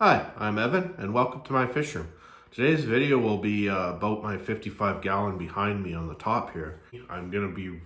Hi, I'm Evan and welcome to my fish room. Today's video will be about my 55-gallon behind me on the top here. I'm going to be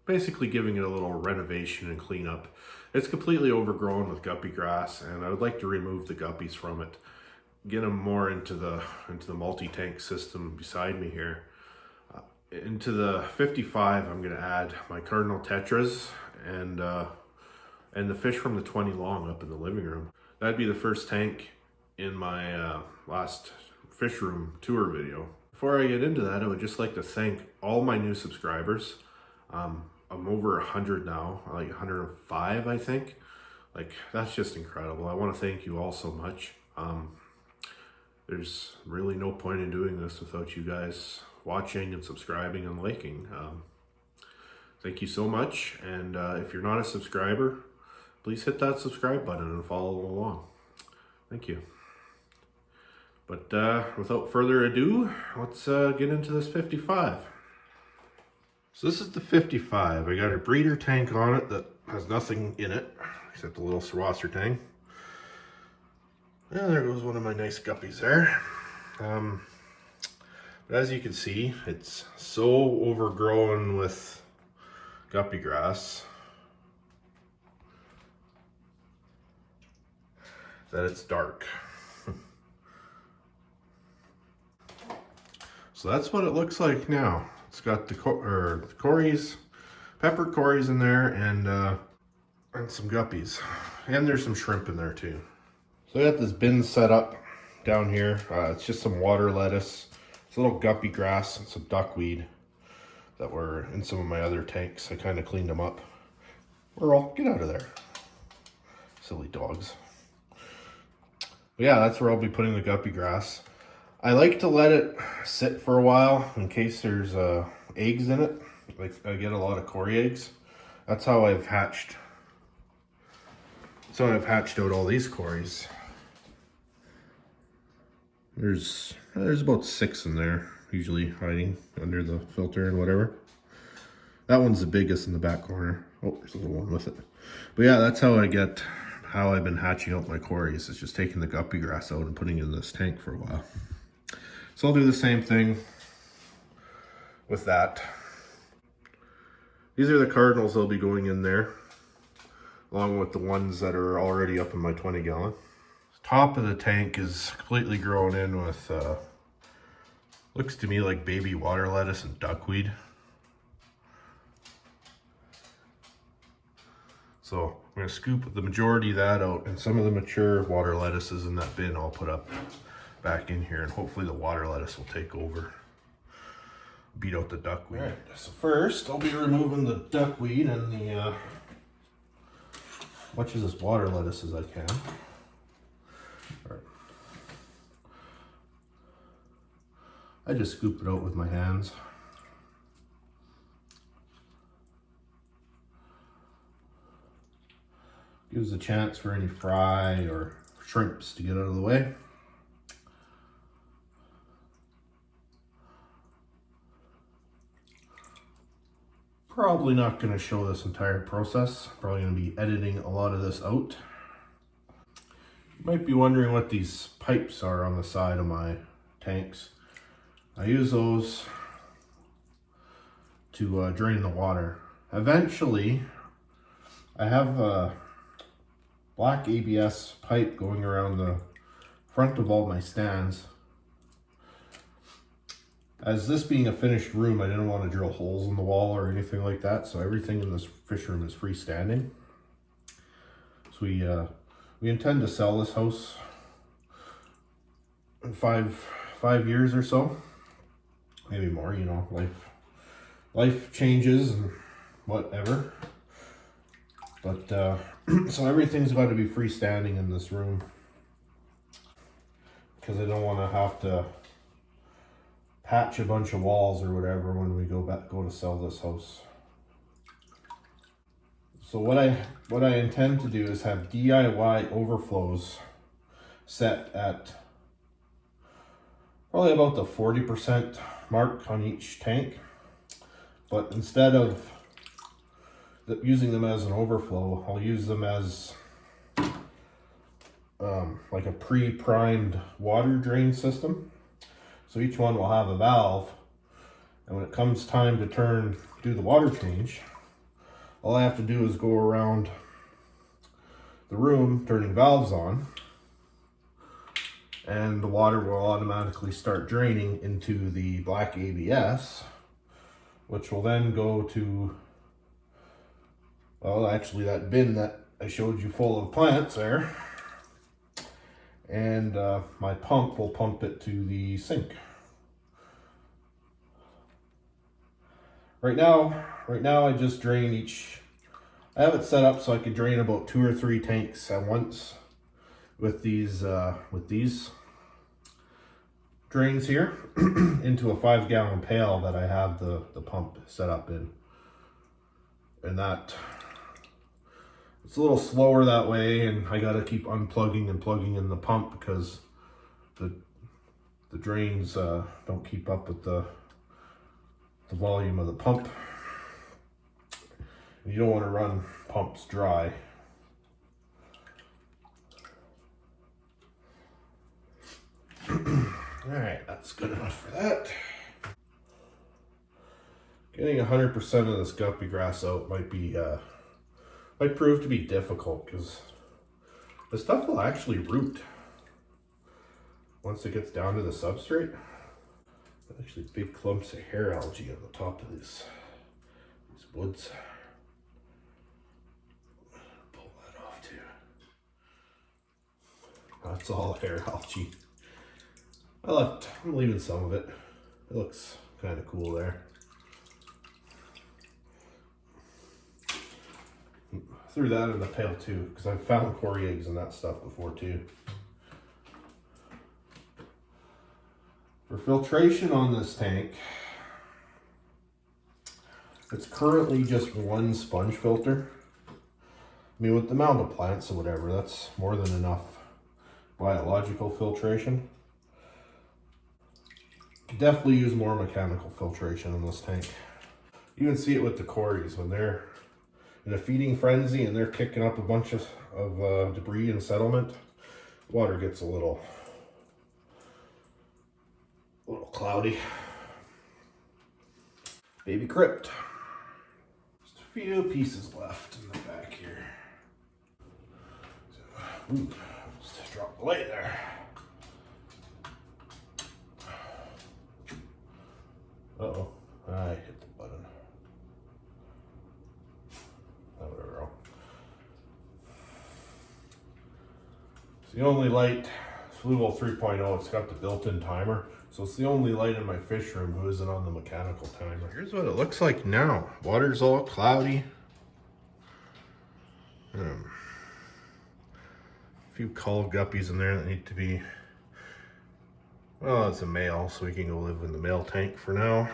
basically giving it a little renovation and cleanup. It's completely overgrown with guppy grass and I would like to remove the guppies from it. Get them more into the multi-tank system beside me here. Into the 55 I'm going to add my cardinal tetras and the fish from the 20 long up in the living room. That'd be the first tank in my last fish room tour video. Before I get into that, I would just like to thank all my new subscribers. I'm over 100 now, like 105, I think. Like, that's just incredible. I want to thank you all so much. There's really no point in doing this without you guys watching and subscribing and liking. Thank you so much. And if you're not a subscriber, please hit that subscribe button and follow along. Thank you. But without further ado, let's get into this 55. So this is the 55. I got a breeder tank on it that has nothing in it except a little washer tank. Yeah, there goes one of my nice guppies there. But as you can see, it's so overgrown with guppy grass that it's dark. So that's what it looks like now. It's got the cories, peppered cories in there, and some guppies. And there's some shrimp in there too. So I got this bin set up down here. It's just some water lettuce, it's a little guppy grass, and some duckweed that were in some of my other tanks. I kind of cleaned them up. Earl, get out of there. Silly dogs. But yeah, that's where I'll be putting the guppy grass. I like to let it sit for a while in case there's eggs in it. Like, I get a lot of cory eggs. That's how I've hatched. So I've hatched out all these cories. There's about 6 in there, usually hiding under the filter and whatever. That one's the biggest in the back corner. Oh, there's a little one with it. But yeah, that's how I've been hatching out my cories. It's just taking the guppy grass out and putting it in this tank for a while. So I'll do the same thing with that. These are the cardinals that'll be going in there, along with the ones that are already up in my 20-gallon. Top of the tank is completely grown in with, looks to me like baby water lettuce and duckweed. So I'm going to scoop the majority of that out, and some of the mature water lettuces in that bin I'll put up back in here, and hopefully the water lettuce will take over, beat out the duckweed. All right, so first I'll be removing the duckweed and the much of this water lettuce as I can. All right. I just scoop it out with my hands. Gives a chance for any fry or shrimps to get out of the way. Probably not going to show this entire process. Probably going to be editing a lot of this out. You might be wondering what these pipes are on the side of my tanks. I use those to drain the water. Eventually, I have a black ABS pipe going around the front of all my stands. As this being a finished room, I didn't want to drill holes in the wall or anything like that, so everything in this fish room is freestanding. So we intend to sell this house in five years or so, maybe more. You know, life changes and whatever. But so everything's got to be freestanding in this room because I don't want to have to patch a bunch of walls or whatever when we go to sell this house. So what I intend to do is have DIY overflows set at probably about the 40% mark on each tank, but instead of using them as an overflow, I'll use them as like a pre-primed water drain system. So each one will have a valve, and when it comes time to do the water change, all I have to do is go around the room turning valves on, and the water will automatically start draining into the black ABS, which will then go to, well, actually that bin that I showed you full of plants there. And my pump will pump it to the sink. Right now I just drain I have it set up so I can drain about 2 or 3 tanks at once with these drains here into a 5-gallon pail that I have the pump set up in. And that, it's a little slower that way, and I gotta keep unplugging and plugging in the pump because the drains don't keep up with the volume of the pump. You don't want to run pumps dry. Alright, that's good enough for that. Getting 100% of this guppy grass out might prove to be difficult because the stuff will actually root once it gets down to the substrate. Actually, big clumps of hair algae on the top of these woods. Pull that off too. That's all hair algae. I'm leaving some of it. It looks kind of cool there. Threw that in the pail too, because I've found cory eggs and that stuff before too. For filtration on this tank, it's currently just one sponge filter. I mean, with the amount of plants or whatever, that's more than enough biological filtration. Definitely use more mechanical filtration in this tank. You can see it with the cories when they're in a feeding frenzy and they're kicking up a bunch of debris and settlement. Water gets a little cloudy. Baby crypt. Just a few pieces left in the back here. So, ooh, just dropped the light there. Uh-oh, I hit the button. Oh, there we go. It's the only light, Fluval 3.0, it's got the built-in timer. So it's the only light in my fish room who isn't on the mechanical timer. Here's what it looks like now. Water's all cloudy. A few cull guppies in there that need to be, well, it's a male, so we can go live in the male tank for now.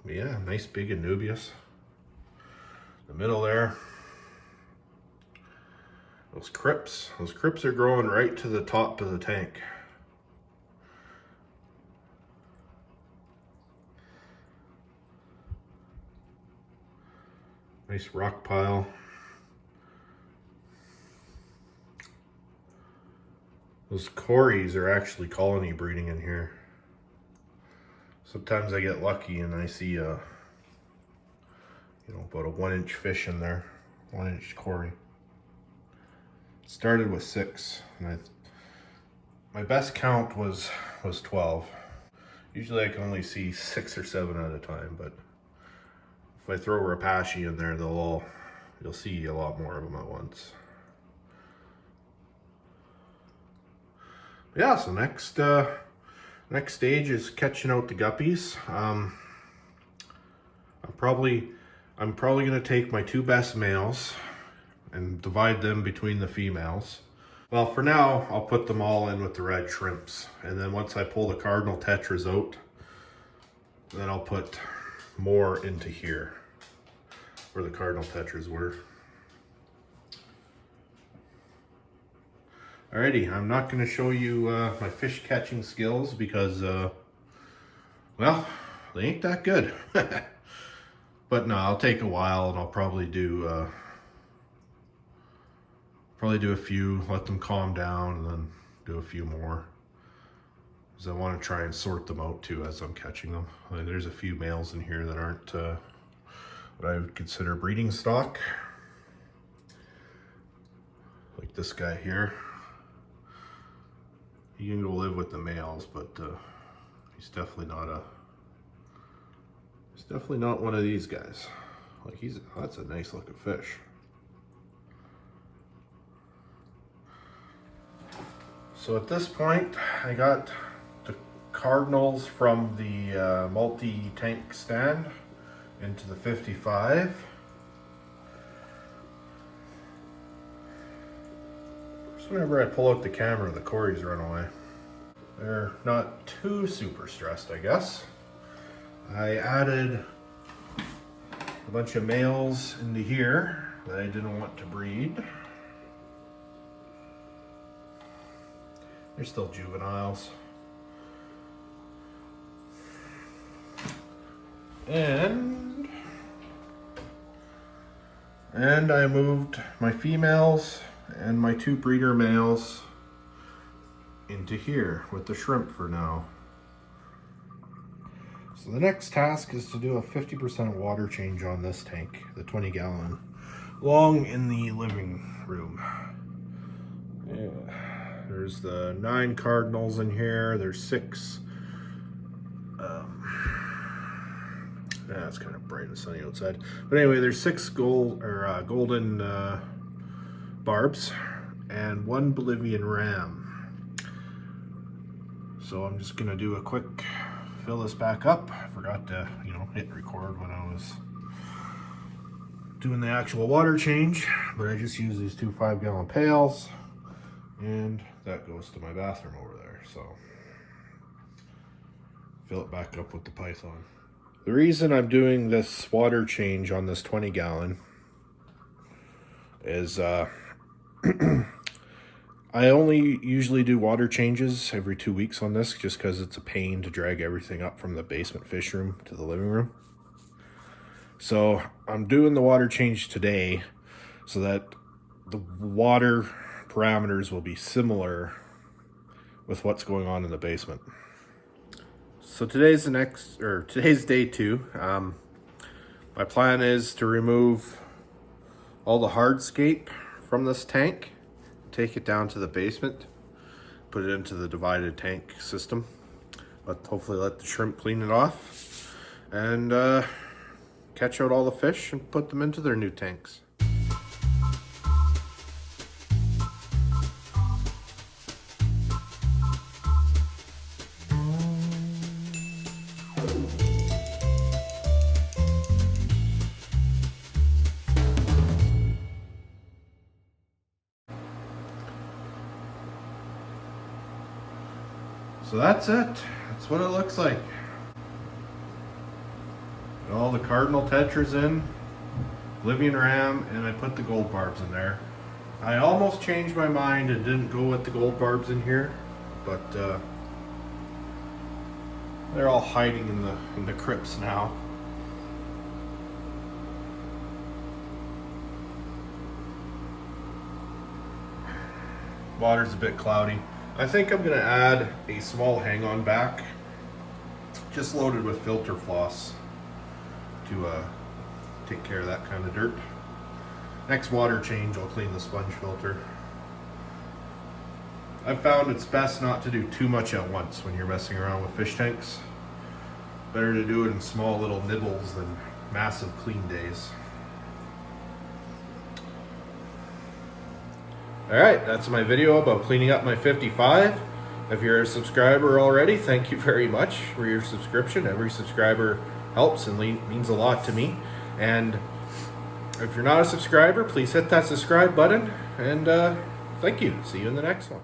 But yeah, nice big Anubias. The middle there. Those crypts are growing right to the top of the tank. Nice rock pile. Those cories are actually colony breeding in here. Sometimes I get lucky and I see about a 1-inch fish in there, 1-inch cory. Started with 6, and my best count was 12. Usually I can only see 6 or 7 at a time, but if I throw Rapashi in there, you'll see a lot more of them at once. Yeah, so next stage is catching out the guppies. I'm probably gonna take my 2 best males and divide them between the females. Well, for now, I'll put them all in with the red shrimps. And then once I pull the cardinal tetras out, then I'll put more into here where the cardinal tetras were. Alrighty, I'm not gonna show you my fish catching skills because, well, they ain't that good. But no, I'll take a while and I'll probably do Probably do a few, let them calm down, and then do a few more. Because I want to try and sort them out too as I'm catching them. There's a few males in here that aren't what I would consider breeding stock. Like this guy here. He can go live with the males, but he's definitely not one of these guys. Like that's a nice looking fish. So at this point, I got the cardinals from the multi-tank stand into the 55. Just whenever I pull out the camera, the cories run away. They're not too super stressed, I guess. I added a bunch of males into here that I didn't want to breed. They're still juveniles. And I moved my females and my 2 breeder males into here with the shrimp for now. So the next task is to do a 50% water change on this tank, the 20 gallon, along in the living room. Yeah. There's the 9 cardinals in here. There's 6. Yeah, it's kind of bright and sunny outside. But anyway, there's 6 golden barbs and 1 Bolivian ram. So I'm just gonna do a quick fill this back up. I forgot to, hit record when I was doing the actual water change, but I just use these 2 5-gallon pails. And that goes to my bathroom over there, so fill it back up with the python. The reason I'm doing this water change on this 20 gallon is I only usually do water changes every 2 weeks on this, just because it's a pain to drag everything up from the basement fish room to the living room. So I'm doing the water change today so that the water parameters will be similar with what's going on in the basement. So today's day 2. My plan is to remove all the hardscape from this tank, take it down to the basement, put it into the divided tank system, but hopefully let the shrimp clean it off and catch out all the fish and put them into their new tanks. So that's it. That's what it looks like. Got all the cardinal tetras in, Bolivian ram, and I put the gold barbs in there. I almost changed my mind and didn't go with the gold barbs in here, but they're all hiding in the crypts now. Water's a bit cloudy. I think I'm gonna add a small hang-on back, just loaded with filter floss to take care of that kind of dirt. Next water change, I'll clean the sponge filter. I've found it's best not to do too much at once when you're messing around with fish tanks. Better to do it in small little nibbles than massive clean days. Alright, that's my video about cleaning up my 55. If you're a subscriber already, thank you very much for your subscription. Every subscriber helps and means a lot to me. And if you're not a subscriber, please hit that subscribe button. And thank you. See you in the next one.